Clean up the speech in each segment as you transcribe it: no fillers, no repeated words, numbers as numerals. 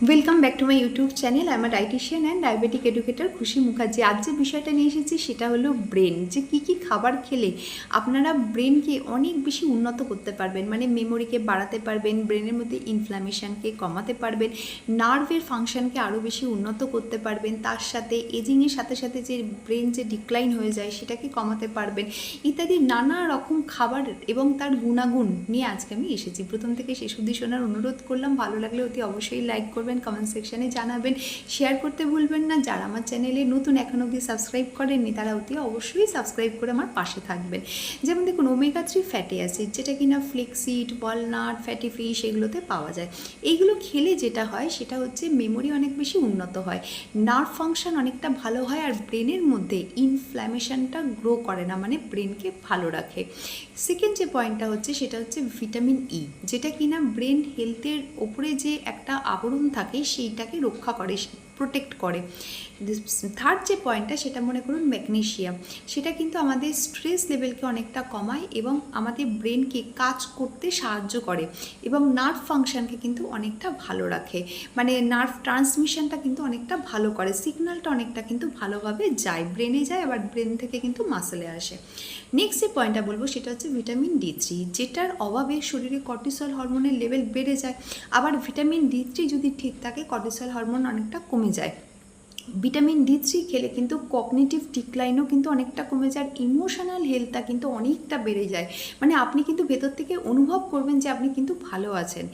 Welcome back to my YouTube channel. I am a dietician and diabetic educator খুশি মুখার্জি। আজ যে বিষয়টা নিয়ে এসেছি সেটা হলো ব্রেন, যে কী কী খাবার খেলে আপনারা ব্রেনকে অনেক বেশি উন্নত করতে পারবেন, মানে মেমোরিকে বাড়াতে পারবেন, ব্রেনের মধ্যে ইনফ্ল্যামেশনকে কমাতে পারবেন, নার্ভের ফাংশনকে আরও বেশি উন্নত করতে পারবেন, তার সাথে এজিংয়ের সাথে সাথে যে ব্রেন যে ডিক্লাইন হয়ে যায় সেটাকে কমাতে পারবেন, ইত্যাদি নানা রকম খাবার এবং তার গুণাগুণ নিয়ে আজকে আমি এসেছি। প্রথম থেকে শেষ অবধি শোনার অনুরোধ করলাম। ভালো লাগলে অতি অবশ্যই লাইক করবেন, কমেন্ট সেকশনে জানাবেন, শেয়ার করতে ভুলবেন না। যারা আমার চ্যানেলে নতুন এখনও অবধি সাবস্ক্রাইব করেননি তারা অতি অবশ্যই সাবস্ক্রাইব করে আমার পাশে থাকবেন। যেমন দেখুন, ওমেগা 3 ফ্যাটি অ্যাসিড, যেটা কিনা ফ্লেক্সিড, ওয়ালনাট, ফ্যাটি ফিশ এগুলোতে পাওয়া যায়। এইগুলো খেলে যেটা হয় সেটা হচ্ছে মেমোরি অনেক বেশি উন্নত হয়, নার্ভ ফাংশন অনেকটা ভালো হয়, আর ব্রেনের মধ্যে ইনফ্ল্যামেশনটা গ্রো করে না, মানে ব্রেনকে ভালো রাখে। সেকেন্ড যে পয়েন্টটা হচ্ছে সেটা হচ্ছে ভিটামিন ই, যেটা কিনা ব্রেন হেলথের ওপরে যে একটা আবরণ থাকে সেইটাকে রক্ষা করে, প্রোটেক্ট করে। থার্ড যে পয়েন্টটা সেটা মনে করুন ম্যাগনেশিয়াম, সেটা কিন্তু আমাদের স্ট্রেস লেভেলকে অনেকটা কমায় এবং আমাদের ব্রেনকে কাজ করতে সাহায্য করে এবং নার্ভ ফাংশনকে কিন্তু অনেকটা ভালো রাখে, মানে নার্ভ ট্রান্সমিশনটা কিন্তু অনেকটা ভালো করে, সিগন্যালটা অনেকটা কিন্তু ভালোভাবে যায়, ব্রেনে যায়, আবার ব্রেন থেকে কিন্তু মাসেলে আসে। নেক্সট যে পয়েন্টটা বলবো সেটা হচ্ছে ভিটামিন D3, যেটার অভাবে শরীরে কর্টিসল হরমোনের লেভেল বেড়ে যায়, আবার ভিটামিন D3 যদি ঠিক থাকে কর্টিসল হরমোন অনেকটা কমে যায়। ভিটামিন D3 খেলে কিন্তু কগনিটিভ ডিক্লাইনও কিন্তু অনেকটা কমে যায়, ইমোশনাল হেলথটা কিন্তু অনেকটা বেড়ে যায়, মানে আপনি কিন্তু ভেতর থেকে অনুভব করবেন যে আপনি কিন্তু ভালো আছেন।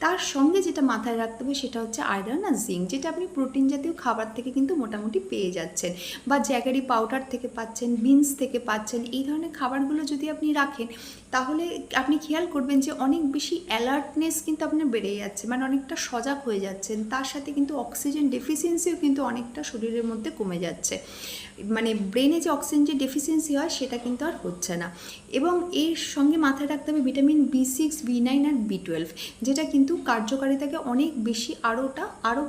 তার সঙ্গে যেটা মাথায় রাখতে হবে সেটা হচ্ছে আয়রন আর জিঙ্ক, যেটা আপনি প্রোটিন জাতীয় খাবার থেকে কিন্তু মোটামুটি পেয়ে যাচ্ছেন, বা জ্যাগারি পাউডার থেকে পাচ্ছেন, বিনস থেকে পাচ্ছেন। এই ধরনের খাবারগুলো যদি আপনি রাখেন তাহলে আপনি খেয়াল করবেন যে অনেক বেশি অ্যালার্টনেস কিন্তু আপনার বেড়ে যাচ্ছে, মানে অনেকটা সজাগ হয়ে যাচ্ছেন। তার সাথে কিন্তু অক্সিজেন ডেফিসিয়েন্সিও কিন্তু অনেকটা শরীরের মধ্যে কমে যাচ্ছে, মানে ব্রেনে যে অক্সিজেন যে ডেফিসিয়েন্সি হয় সেটা কিন্তু আর হচ্ছে না। এবং এর সঙ্গে মাথায় রাখতে হবে ভিটামিন B6, B9 আর B12, যেটা কিন্তু কার্যকারিতাকে অনেক বেশি আরও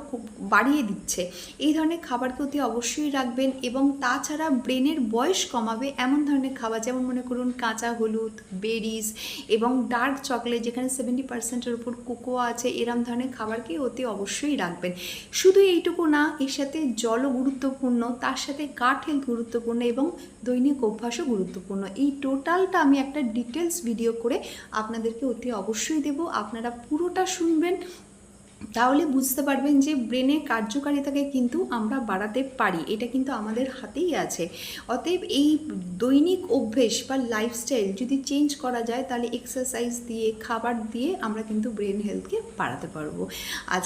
বাড়িয়ে দিচ্ছে। এই ধরনের খাবারকে অতি অবশ্যই রাখবেন। এবং তাছাড়া ব্রেনের বয়স কমাবে এমন ধরনের খাবার, যেমন মনে করুন কাঁচা হলুদ, বেরিজ এবং ডার্ক চকলেট, যেখানে 70%-এর উপর কোকোয়া আছে, এরম ধরনের খাবারকে অতি অবশ্যই রাখবেন। শুধু এইটুকু না, এর সাথে জলও গুরুত্বপূর্ণ, তার সাথে গাট হেলথ গুরুত্বপূর্ণ এবং দৈনিক অভ্যাসও গুরুত্বপূর্ণ। এই টোটালটা আমি একটা ডিটেলস ভিডিও করে আপনাদেরকে অতি অবশ্যই দেব, আপনারা পুরোটা শুনবেন, তাহলে বুঝতে পারবেন যে ব্রেনের কার্যকারিতাকে কিন্তু আমরা বাড়াতে পারি, এটা কিন্তু আমাদের হাতেই আছে। অতএব এই দৈনিক অভ্যেস বা লাইফস্টাইল যদি চেঞ্জ করা যায় তাহলে এক্সারসাইজ দিয়ে, খাবার দিয়ে আমরা কিন্তু ব্রেন হেলথকে বাড়াতে পারবো। আজ